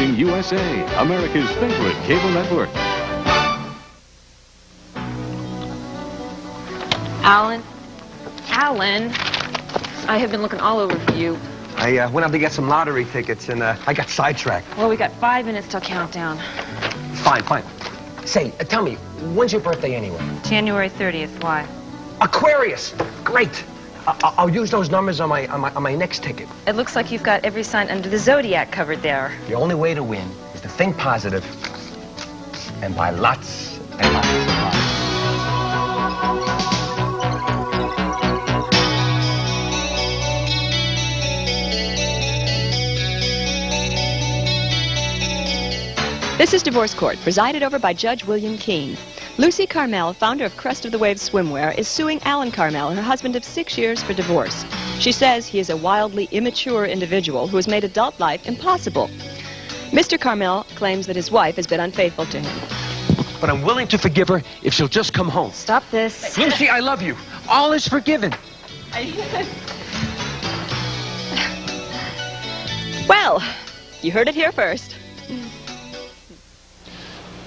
Watching USA, America's favorite cable network. Alan? Alan? I have been looking all over for you. I went out to get some lottery tickets, and I got sidetracked. Well, we got 5 minutes till countdown. Fine. Say, tell me, when's your birthday anyway? January 30th. Why? Aquarius! Great! I'll use those numbers on my next ticket. It looks like you've got every sign under the zodiac covered there. The only way to win is to think positive and buy lots and lots and lots. This is Divorce Court, presided over by Judge William Keene. Lucy Carmel, founder of Crest of the Waves Swimwear, is suing Alan Carmel, her husband of 6 years, for divorce. She says he is a wildly immature individual who has made adult life impossible. Mr. Carmel claims that his wife has been unfaithful to him. But I'm willing to forgive her if she'll just come home. Stop this. Lucy, I love you. All is forgiven. Well, you heard it here first.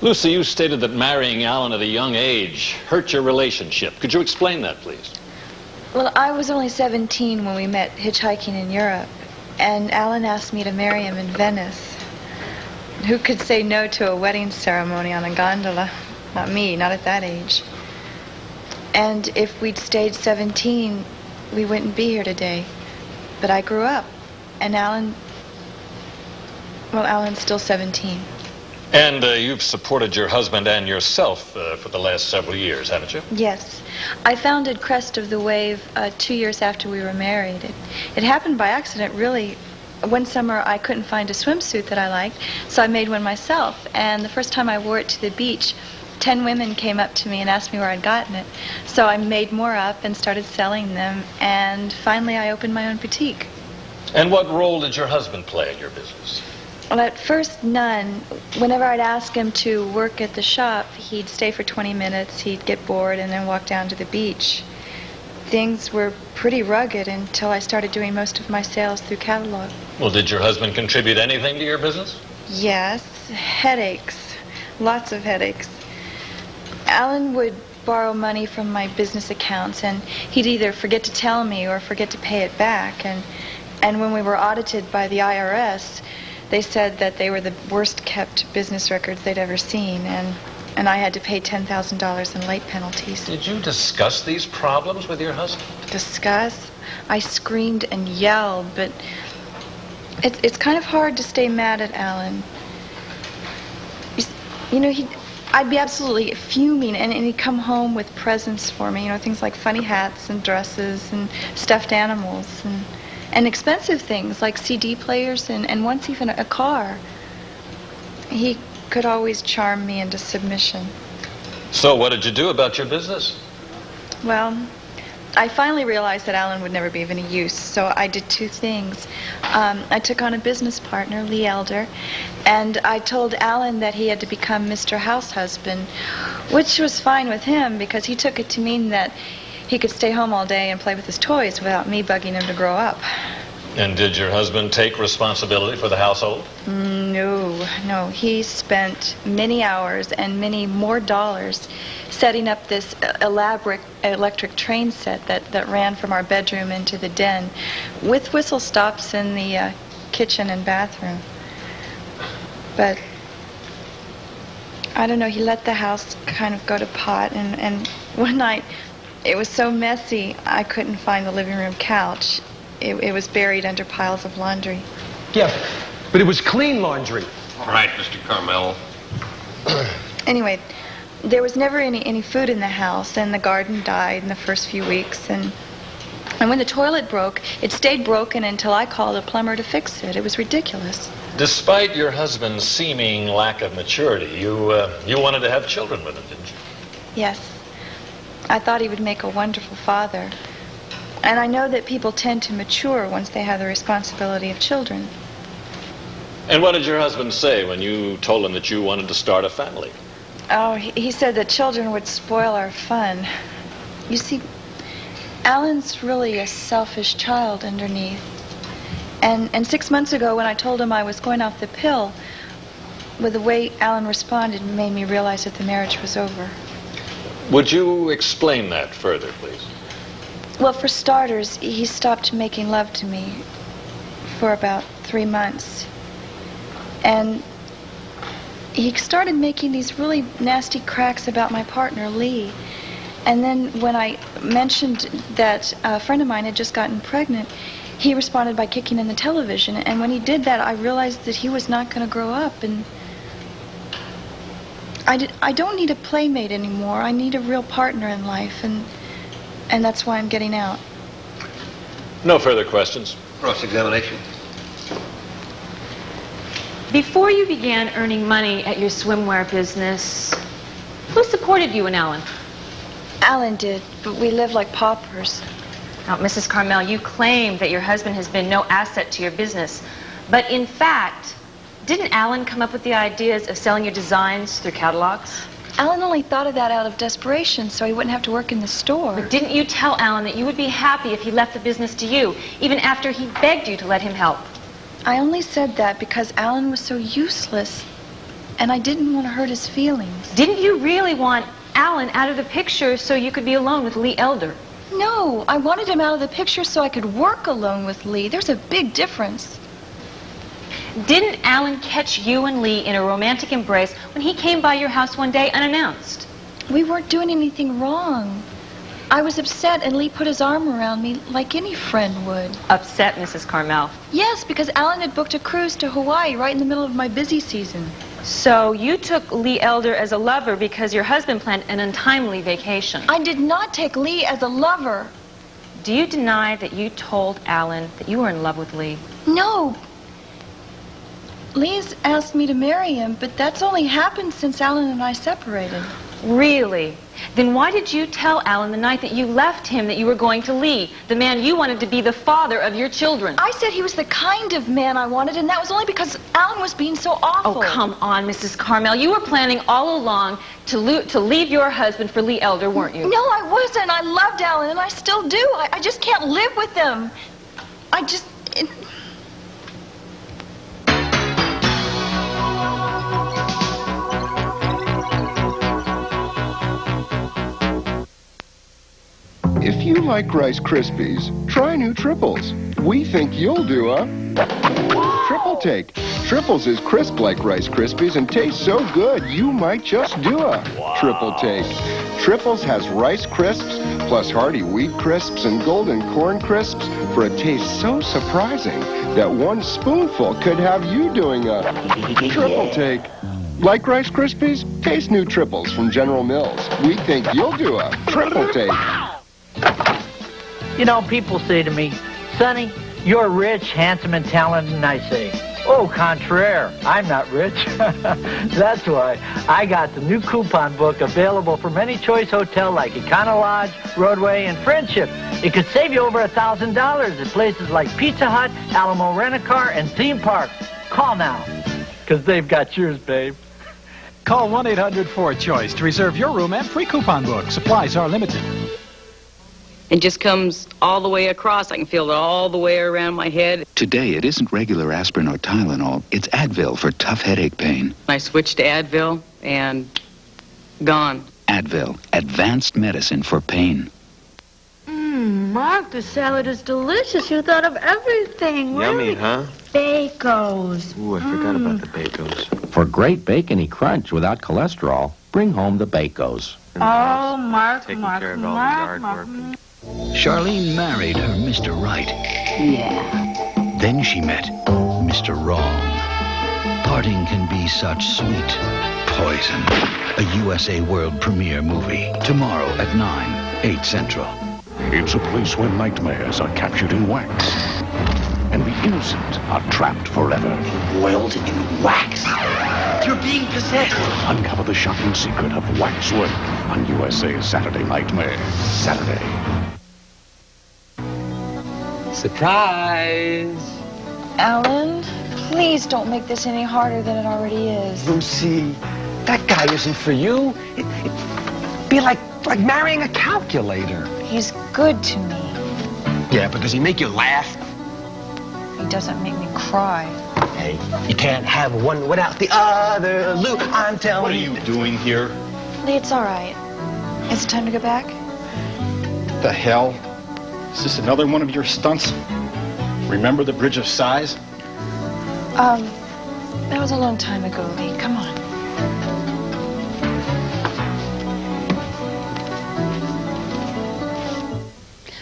Lucy, you stated that marrying Alan at a young age hurt your relationship. Could you explain that, please? Well, I was only 17 when we met hitchhiking in Europe, and Alan asked me to marry him in Venice. Who could say no to a wedding ceremony on a gondola? Not me, not at that age. And if we'd stayed 17, we wouldn't be here today. But I grew up, and Alan's still 17. And you've supported your husband and yourself for the last several years, haven't you? Yes. I founded Crest of the Wave 2 years after we were married. It happened by accident, really. One summer I couldn't find a swimsuit that I liked, so I made one myself. And the first time I wore it to the beach, 10 women came up to me and asked me where I'd gotten it. So I made more up and started selling them, and finally I opened my own boutique. And what role did your husband play in your business? Well, at first, none. Whenever I'd ask him to work at the shop, he'd stay for 20 minutes, he'd get bored, and then walk down to the beach. Things were pretty rugged until I started doing most of my sales through catalog. Well, did your husband contribute anything to your business? Yes, headaches. Lots of headaches. Alan would borrow money from my business accounts, and he'd either forget to tell me or forget to pay it back. And when we were audited by the IRS, they said that they were the worst-kept business records they'd ever seen, and I had to pay $10,000 in late penalties. Did you discuss these problems with your husband? Discuss? I screamed and yelled, but it's kind of hard to stay mad at Alan. You know, I'd be absolutely fuming, and he'd come home with presents for me, you know, things like funny hats and dresses and stuffed animals and expensive things like CD players and once even a car. He could always charm me into submission. So what did you do about your business? Well, I finally realized that Alan would never be of any use, so I did two things. I took on a business partner, Lee Elder, and I told Alan that he had to become Mr. House Husband, which was fine with him because he took it to mean that he could stay home all day and play with his toys without me bugging him to grow up. And did your husband take responsibility for the household? No. He spent many hours and many more dollars setting up this elaborate electric train set that ran from our bedroom into the den with whistle stops in the kitchen and bathroom. But I don't know, he let the house kind of go to pot, and one night it was so messy I couldn't find the living room couch. It was buried under piles of laundry. Yeah, but it was clean laundry. All right, Mr. Carmel. Anyway, there was never any food in the house, and the garden died in the first few weeks, and when the toilet broke, it stayed broken until I called a plumber to fix it. It was ridiculous. Despite your husband's seeming lack of maturity, you wanted to have children with him, didn't you? Yes. I thought he would make a wonderful father. And I know that people tend to mature once they have the responsibility of children. And what did your husband say when you told him that you wanted to start a family? Oh, he said that children would spoil our fun. You see, Alan's really a selfish child underneath. And 6 months ago, when I told him I was going off the pill, with the way Alan responded made me realize that the marriage was over. Would you explain that further, please? Well, for starters, he stopped making love to me for about 3 months. And he started making these really nasty cracks about my partner, Lee. And then when I mentioned that a friend of mine had just gotten pregnant, he responded by kicking in the television. And when he did that, I realized that he was not going to grow up. And I don't need a playmate anymore. I need a real partner in life. And that's why I'm getting out. No further questions. Cross-examination. Before you began earning money at your swimwear business, who supported you and Alan? Alan did, but we live like paupers. Now, Mrs. Carmel, you claim that your husband has been no asset to your business. But in fact, didn't Alan come up with the ideas of selling your designs through catalogs? Alan only thought of that out of desperation so he wouldn't have to work in the store. But didn't you tell Alan that you would be happy if he left the business to you, even after he begged you to let him help? I only said that because Alan was so useless, and I didn't want to hurt his feelings. Didn't you really want Alan out of the picture so you could be alone with Lee Elder? No, I wanted him out of the picture so I could work alone with Lee. There's a big difference. Didn't Alan catch you and Lee in a romantic embrace when he came by your house one day unannounced? We weren't doing anything wrong. I was upset, and Lee put his arm around me like any friend would. Upset, Mrs. Carmel. Yes, because Alan had booked a cruise to Hawaii right in the middle of my busy season. So you took Lee Elder as a lover because your husband planned an untimely vacation. I did not take Lee as a lover. Do you deny that you told Alan that you were in love with Lee? No. Lee's asked me to marry him, but that's only happened since Alan and I separated. Really? Then why did you tell Alan the night that you left him that you were going to Lee, the man you wanted to be the father of your children? I said he was the kind of man I wanted, and that was only because Alan was being so awful. Oh, come on, Mrs. Carmel. You were planning all along to leave your husband for Lee Elder, weren't you? No, I wasn't. I loved Alan, and I still do. I just can't live with him. If you like Rice Krispies, try new Triples. We think you'll do a triple take. Triples is crisp like Rice Krispies and tastes so good you might just do a triple take. Triples has Rice Crisps plus hearty wheat crisps and golden corn crisps for a taste so surprising that one spoonful could have you doing a triple take. Like Rice Krispies? Taste new Triples from General Mills. We think you'll do a triple take. You know, people say to me, Sonny, you're rich, handsome, and talented, and I say, au contraire, I'm not rich. That's why I got the new coupon book available from any choice hotel like Econo Lodge, Roadway, and Friendship. It could save you over $1,000 at places like Pizza Hut, Alamo Rent-A-Car, and theme parks. Call now, because they've got yours, babe. Call 1-800-4CHOICE to reserve your room and free coupon book. Supplies are limited. It just comes all the way across. I can feel it all the way around my head. Today, it isn't regular aspirin or Tylenol. It's Advil for tough headache pain. I switched to Advil, and gone. Advil, advanced medicine for pain. Mark, the salad is delicious. You thought of everything. Yummy, huh? Bacos. Ooh, I forgot about the Bacos. For great bacony crunch without cholesterol, bring home the Bacos. Oh, Mark. Charlene married her Mr. Right. Yeah. Then she met Mr. Wrong. Parting can be such sweet poison. A USA World premiere movie. Tomorrow at 9, 8 Central. It's a place where nightmares are captured in wax. And the innocent are trapped forever. Boiled in wax. You're being possessed. Uncover the shocking secret of waxwork on USA Saturday Nightmare. Saturday. Surprise! Alan, please don't make this any harder than it already is. Lucy, that guy isn't for you. It'd be like marrying a calculator. He's good to me. Yeah, but does he make you laugh? He doesn't make me cry. Hey, you can't have one without the other, Lou. I'm telling What are you doing here? Lee, it's all right. Is it time to go back? The hell? Is this another one of your stunts? Remember the Bridge of Sighs? That was a long time ago, Lee. Come on.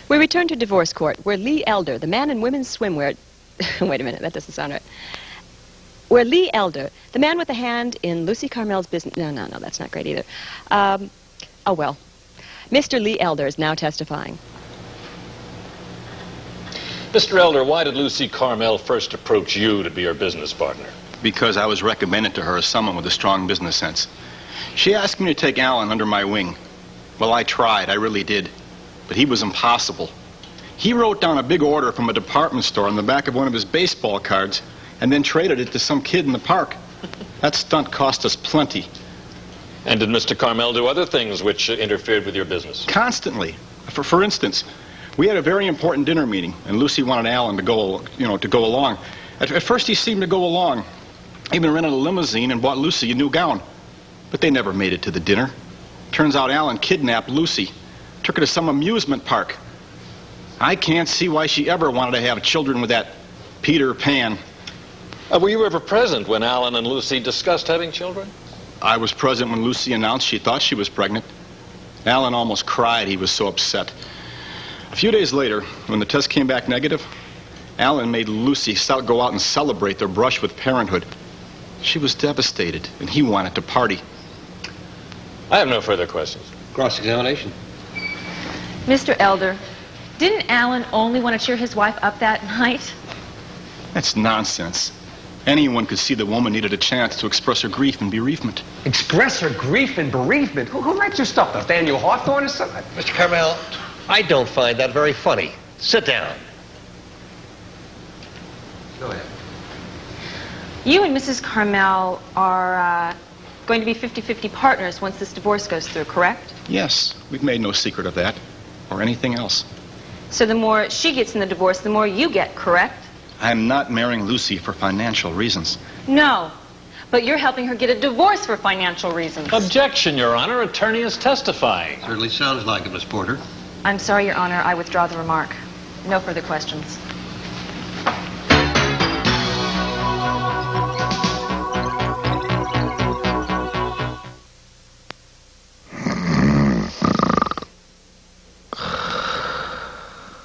We return to divorce court, where Lee Elder, the man in women's swimwear... Wait a minute, that doesn't sound right. Where Lee Elder, the man with a hand in Lucy Carmel's business... No, that's not great either. Oh, well. Mr. Lee Elder is now testifying. Mr. Elder, why did Lucy Carmel first approach you to be her business partner? Because I was recommended to her as someone with a strong business sense. She asked me to take Alan under my wing. Well, I tried, I really did. But he was impossible. He wrote down a big order from a department store on the back of one of his baseball cards and then traded it to some kid in the park. That stunt cost us plenty. And did Mr. Carmel do other things which interfered with your business? Constantly. For instance, we had a very important dinner meeting, and Lucy wanted Alan to go along. At first, he seemed to go along. Even rented a limousine and bought Lucy a new gown. But they never made it to the dinner. Turns out Alan kidnapped Lucy, took her to some amusement park. I can't see why she ever wanted to have children with that Peter Pan. Were you ever present when Alan and Lucy discussed having children? I was present when Lucy announced she thought she was pregnant. Alan almost cried. He was so upset. A few days later, when the test came back negative, Alan made Lucy go out and celebrate their brush with parenthood. She was devastated, and he wanted to party. I have no further questions. Cross-examination. Mr. Elder, didn't Alan only want to cheer his wife up that night? That's nonsense. Anyone could see the woman needed a chance to express her grief and bereavement. Express her grief and bereavement? Who writes your stuff? Nathaniel Hawthorne or something? Mr. Carmel, I don't find that very funny. Sit down. Go ahead. You and Mrs. Carmel are going to be 50-50 partners once this divorce goes through, correct? Yes, we've made no secret of that, or anything else. So the more she gets in the divorce, the more you get, correct? I'm not marrying Lucy for financial reasons. No, but you're helping her get a divorce for financial reasons. Objection, Your Honor. Attorney is testifying. Certainly sounds like it, Miss Porter. I'm sorry, Your Honor. I withdraw the remark. No further questions.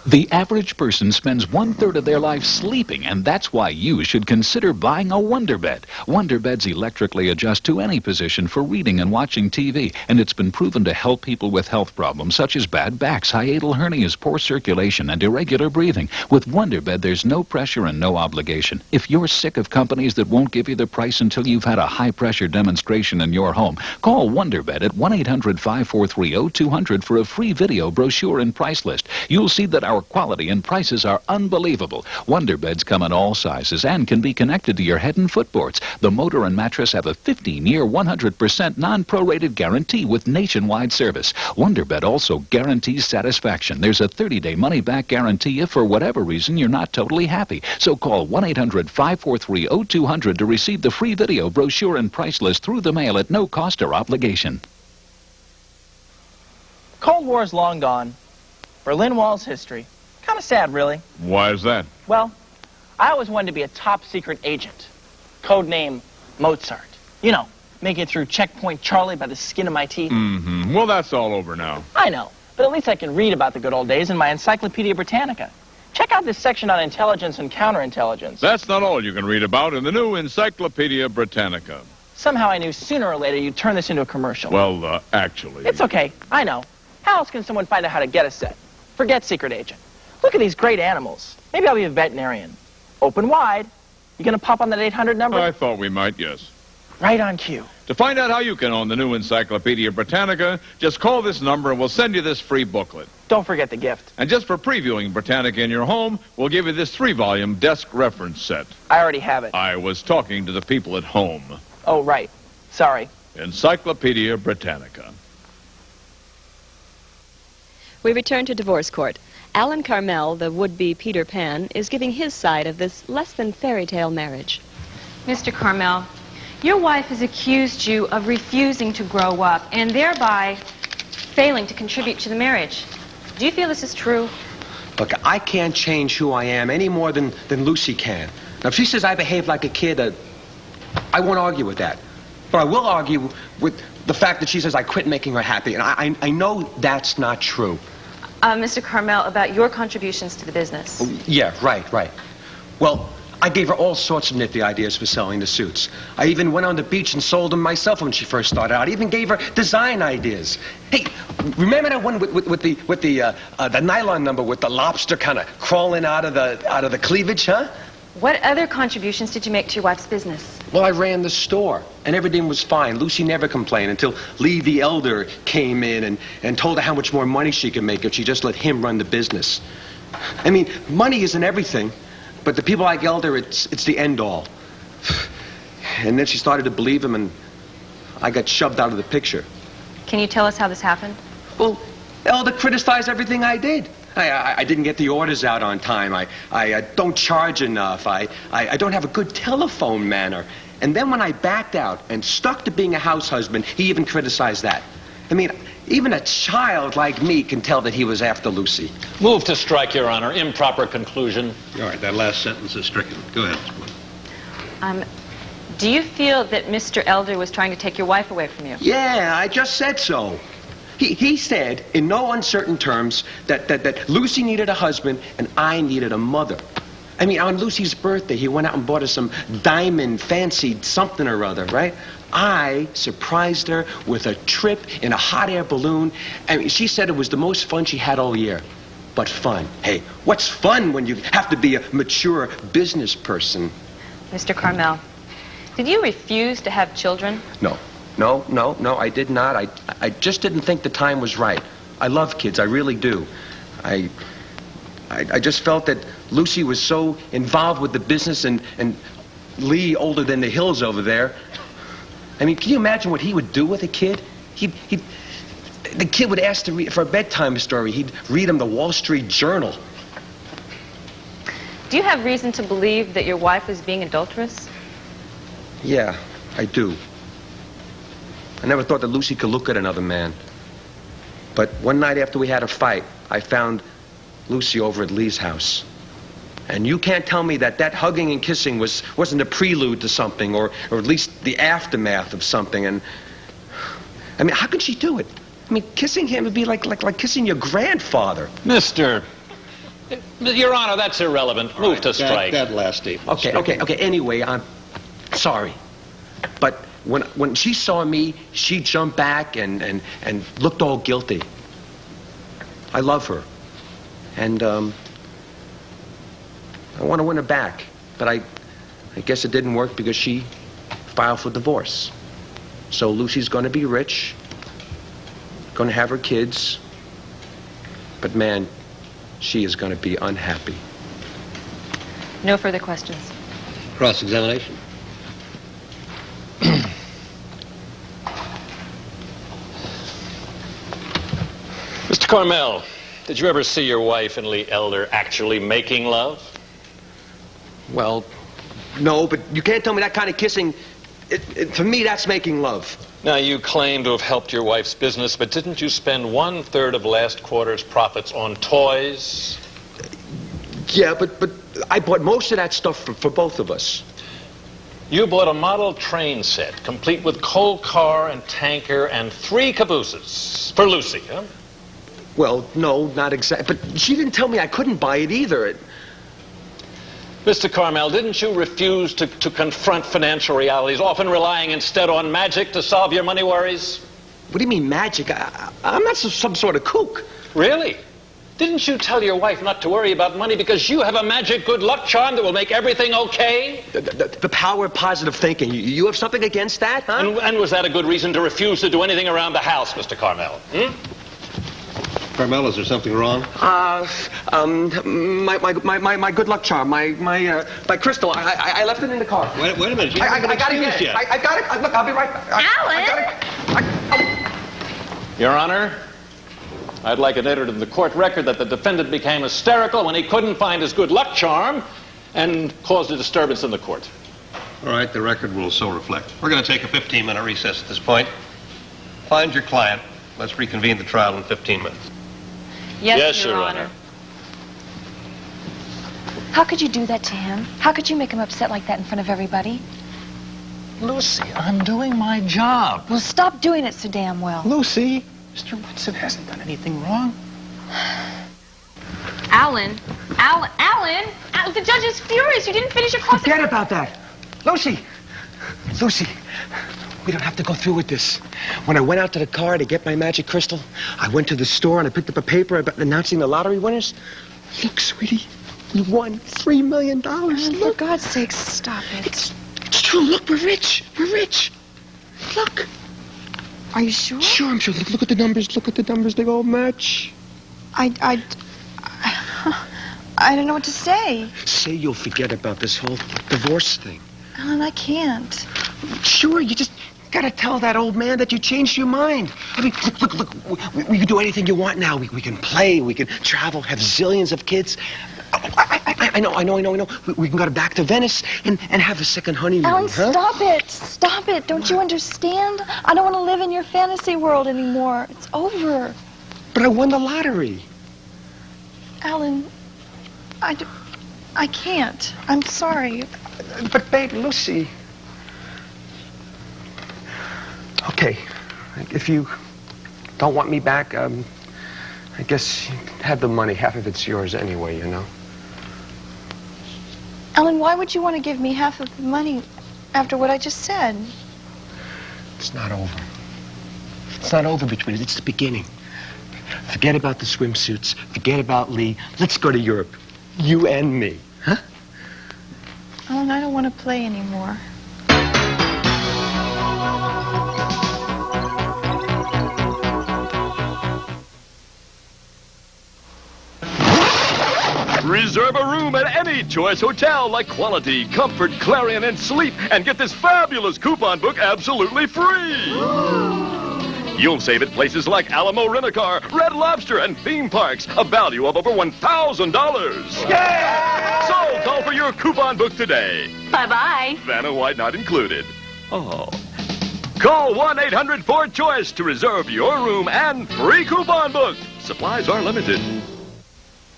The average person spends 1/3 of their life sleeping, and that's why you should consider buying a Wonder Bed. Wonder Beds electrically adjust to any position for reading and watching TV, and it's been proven to help people with health problems such as bad backs, hiatal hernias, poor circulation, and irregular breathing. With Wonder Bed, there's no pressure and no obligation. If you're sick of companies that won't give you the price until you've had a high-pressure demonstration in your home, call Wonder Bed at 1-800-543-0200 for a free video brochure and price list. You'll see that our quality and prices are unbelievable. Wonder Beds come in all sizes and can be connected to your head and footboards. The motor and mattress have a 15-year, 100% non-prorated guarantee with nationwide service. Wonder Bed also guarantees satisfaction. There's a 30-day money-back guarantee if for whatever reason you're not totally happy. So call 1-800-543-0200 to receive the free video brochure and price list through the mail at no cost or obligation. Cold War's long gone. Berlin Wall's history. Kind of sad, really. Why is that? Well, I always wanted to be a top-secret agent. Code name Mozart. You know, making it through Checkpoint Charlie by the skin of my teeth. Mm-hmm. Well, that's all over now. I know, but at least I can read about the good old days in my Encyclopedia Britannica. Check out this section on intelligence and counterintelligence. That's not all you can read about in the new Encyclopedia Britannica. Somehow I knew sooner or later you'd turn this into a commercial. Well, actually... It's okay. I know. How else can someone find out how to get a set? Forget secret agent. Look at these great animals. Maybe I'll be a veterinarian. Open wide. You gonna pop on that 800 number? I thought we might, yes. Right on cue. To find out how you can own the new Encyclopedia Britannica, just call this number and we'll send you this free booklet. Don't forget the gift. And just for previewing Britannica in your home, we'll give you this 3-volume desk reference set. I already have it. I was talking to the people at home. Oh, right. Sorry. Encyclopedia Britannica. We return to divorce court. Alan Carmel, the would-be Peter Pan, is giving his side of this less-than-fairy-tale marriage. Mr. Carmel, your wife has accused you of refusing to grow up and thereby failing to contribute to the marriage. Do you feel this is true? Look, I can't change who I am any more than Lucy can. Now, if she says I behave like a kid, I won't argue with that. But I will argue with the fact that she says I quit making her happy. And I know that's not true. Mr. Carmel, about your contributions to the business. Yeah, right. Well, I gave her all sorts of nifty ideas for selling the suits. I even went on the beach and sold them myself when she first started out. I even gave her design ideas. Hey, remember that one with the nylon number with the lobster kind of crawling out of the cleavage, huh? What other contributions did you make to your wife's business? Well, I ran the store, and everything was fine. Lucy never complained until Lee the Elder came in and told her how much more money she could make if she just let him run the business. I mean, money isn't everything, but the people like Elder, it's the end all. And then she started to believe him, and I got shoved out of the picture. Can you tell us how this happened? Well, Elder criticized everything I did. I didn't get the orders out on time. I don't charge enough. I don't have a good telephone manner. And then when I backed out and stuck to being a house husband, he even criticized that. I mean, even a child like me can tell that he was after Lucy. Move to strike, Your Honor. Improper conclusion. All right, that last sentence is stricken. Go ahead. Do you feel that Mr. Elder was trying to take your wife away from you? Yeah, I just said so. He said, in no uncertain terms, that Lucy needed a husband and I needed a mother. I mean, on Lucy's birthday, he went out and bought her some diamond fancied something or other, right? I surprised her with a trip in a hot air balloon. I mean, she said it was the most fun she had all year. But fun. Hey, what's fun when you have to be a mature business person? Mr. Carmel, did you refuse to have children? No, I did not. I just didn't think the time was right. I love kids, I really do. I just felt that Lucy was so involved with the business and Lee older than the hills over there. I mean, can you imagine what he would do with a kid? The kid would ask to read for a bedtime story. He'd read him the Wall Street Journal. Do you have reason to believe that your wife was being adulterous? Yeah, I do. I never thought that Lucy could look at another man. But one night after we had a fight, I found Lucy over at Lee's house. And you can't tell me that hugging and kissing wasn't a prelude to something, or at least the aftermath of something. And I mean, how could she do it? I mean, kissing him would be like kissing your grandfather. Your Honor, that's irrelevant. Move to strike. That last statement. Okay. Anyway, I'm sorry. But when she saw me, she jumped back and looked all guilty. I love her. And I want to win her back. But I guess it didn't work because she filed for divorce. So Lucy's going to be rich, going to have her kids. But man, she is going to be unhappy. No further questions. Cross-examination. Mr. Carmel, did you ever see your wife and Lee Elder actually making love? Well, no, but you can't tell me that kind of kissing. For me, that's making love. Now, you claim to have helped your wife's business, but didn't you spend 1/3 of last quarter's profits on toys? Yeah, but I bought most of that stuff for both of us. You bought a model train set, complete with coal car and tanker and 3 cabooses. For Lucy, huh? Well, no, not exactly. But she didn't tell me I couldn't buy it either. Mr. Carmel, didn't you refuse to confront financial realities, often relying instead on magic to solve your money worries? What do you mean magic? I'm not some sort of kook. Really? Didn't you tell your wife not to worry about money because you have a magic good luck charm that will make everything okay? The power of positive thinking. You have something against that, huh? And was that a good reason to refuse to do anything around the house, Mr. Carmel? Carmel, is there something wrong? My good luck charm, my crystal. I left it in the car. Wait a minute. You I gotta get it. I got it. Look, I'll be right back. Alan! Your Honor, I'd like it entered in the court record that the defendant became hysterical when he couldn't find his good luck charm and caused a disturbance in the court. All right, the record will so reflect. We're going to take a 15-minute recess at this point. Find your client. Let's reconvene the trial in 15 minutes. Yes, Your Honor. How could you do that to him? How could you make him upset like that in front of everybody? Lucy, I'm doing my job. Well, stop doing it so damn well. Lucy, Mr. Woodson hasn't done anything wrong. Alan, the judge is furious. You didn't finish your cross. Forget about that. Lucy, we don't have to go through with this. When I went out to the car to get my magic crystal, I went to the store and I picked up a paper about announcing the lottery winners. Look, sweetie, we won $3 million. For God's sake, stop it. It's true. Look, we're rich. We're rich. Look. Are you sure? Sure, I'm sure. Look at the numbers. Look at the numbers. They all match. I don't know what to say. Say you'll forget about this whole divorce thing. Alan, I can't. Sure, you just gotta tell that old man that you changed your mind. I mean, look, we can do anything you want now. We can play, we can travel, have zillions of kids. I know. We can go back to Venice and have a second honeymoon, Alan, huh? stop it. Stop it. Don't you understand? I don't want to live in your fantasy world anymore. It's over. But I won the lottery. Alan, I can't. I'm sorry. But, babe, Lucy... Okay, if you don't want me back, I guess you have the money. Half of it's yours anyway, you know? Alan, why would you want to give me half of the money after what I just said? It's not over. It's not over between us. It's the beginning. Forget about the swimsuits. Forget about Lee. Let's go to Europe. You and me. Huh? Alan, I don't want to play anymore. Reserve a room at any Choice hotel like Quality, Comfort, Clarion, and Sleep, and get this fabulous coupon book absolutely free. You'll save at places like Alamo Rent-A-Car, Red Lobster, and theme parks, a value of over $1,000. Yeah! So call for your coupon book today. Bye-bye. Vanna White not included. Oh. Call 1-800-4CHOICE to reserve your room and free coupon book. Supplies are limited.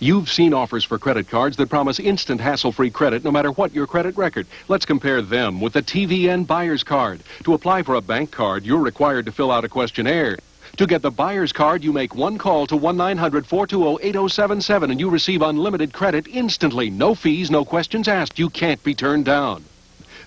You've seen offers for credit cards that promise instant hassle-free credit no matter what your credit record. Let's compare them with the TVN Buyer's Card. To apply for a bank card, you're required to fill out a questionnaire. To get the Buyer's Card, you make one call to 1-900-420-8077 and you receive unlimited credit instantly. No fees, no questions asked. You can't be turned down.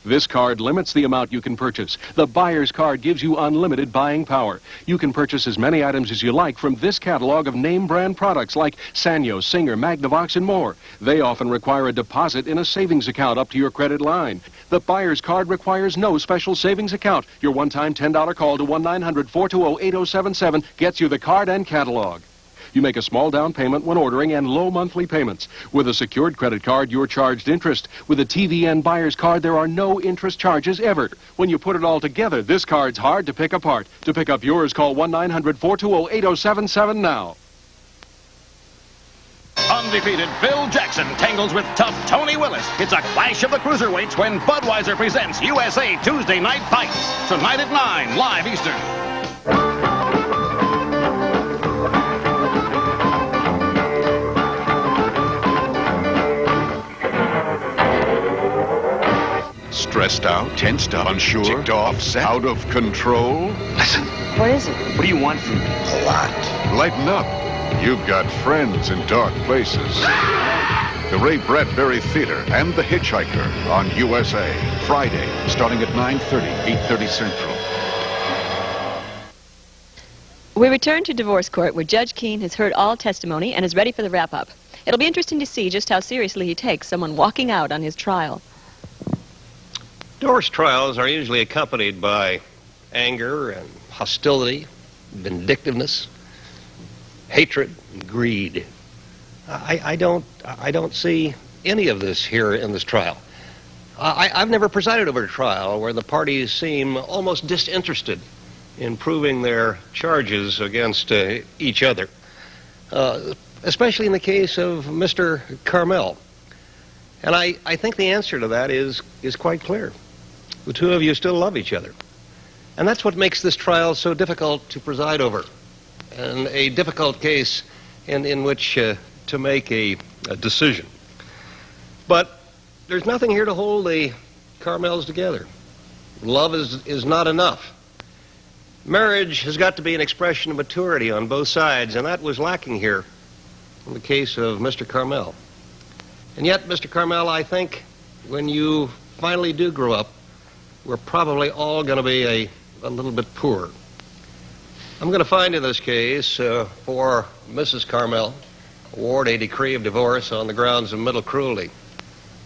This card limits the amount you can purchase. The Buyer's Card gives you unlimited buying power. You can purchase as many items as you like from this catalog of name brand products like Sanyo, Singer, Magnavox, and more. They often require a deposit in a savings account up to your credit line. The Buyer's Card requires no special savings account. Your one-time $10 call to 1-900-420-8077 gets you the card and catalog. You make a small down payment when ordering and low monthly payments. With a secured credit card, you're charged interest. With a TVN Buyer's Card, there are no interest charges ever. When you put it all together, this card's hard to pick apart. To pick up yours, call 1-900-420-8077 now. Undefeated Phil Jackson tangles with tough Tony Willis. It's a clash of the cruiserweights when Budweiser presents USA Tuesday Night Fights. Tonight at 9, live Eastern. Stressed out, tensed up, unsure, ticked off, set, out of control. Listen. What is it? What do you want from me? A lot. Lighten up. You've got friends in dark places. The Ray Bradbury Theater and The Hitchhiker on USA. Friday, starting at 9:30, 8:30 Central. We return to divorce court where Judge Keene has heard all testimony and is ready for the wrap-up. It'll be interesting to see just how seriously he takes someone walking out on his trial. Divorce trials are usually accompanied by anger and hostility, vindictiveness, hatred, and greed. I don't see any of this here in this trial. I've never presided over a trial where the parties seem almost disinterested in proving their charges against each other, especially in the case of Mr. Carmel. And I think the answer to that is quite clear. The two of you still love each other. And that's what makes this trial so difficult to preside over, and a difficult case in which to make a decision. But there's nothing here to hold the Carmels together. Love is not enough. Marriage has got to be an expression of maturity on both sides, and that was lacking here in the case of Mr. Carmel. And yet, Mr. Carmel, I think when you finally do grow up, we're probably all going to be a little bit poor. I'm going to find in this case for Mrs. Carmel, award a decree of divorce on the grounds of middle cruelty.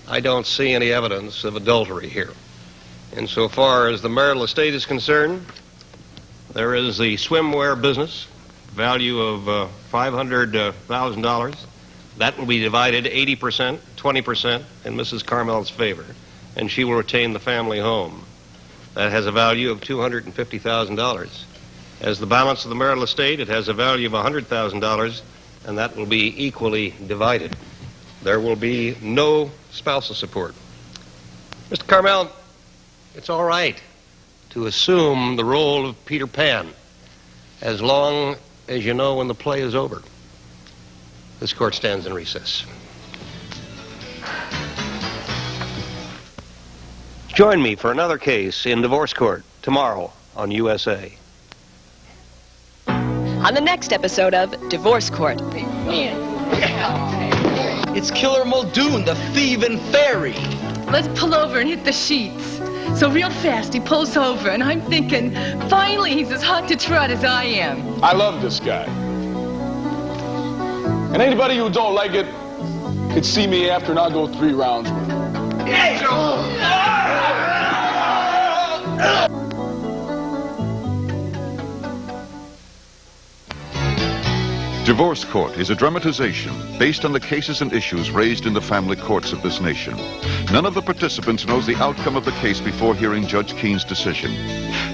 I don't see any evidence of adultery here. Insofar as the marital estate is concerned, there is the swimwear business, value of $500,000. That will be divided 80%, 20% in Mrs. Carmel's favor, and she will retain the family home. That has a value of $250,000. As the balance of the marital estate, it has a value of $100,000, and that will be equally divided. There will be no spousal support. Mr. Carmel, it's all right to assume the role of Peter Pan as long as you know when the play is over. This court stands in recess. Join me for another case in divorce court tomorrow on USA. On the next episode of Divorce Court. It's Killer Muldoon, the thieving fairy. Let's pull over and hit the sheets. So real fast, he pulls over, and I'm thinking, finally, he's as hot to trot as I am. I love this guy. And anybody who don't like it could see me after and I'll go 3 rounds with him. Divorce Court is a dramatization based on the cases and issues raised in the family courts of this nation. None of the participants knows the outcome of the case before hearing Judge Keene's decision.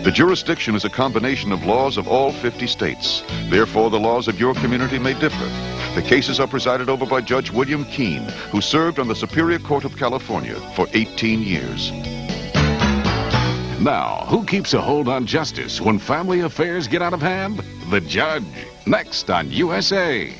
The jurisdiction is a combination of laws of all 50 states. Therefore, the laws of your community may differ. The cases are presided over by Judge William Keene, who served on the Superior Court of California for 18 years. Now, who keeps a hold on justice when family affairs get out of hand? The judge. Next on USA.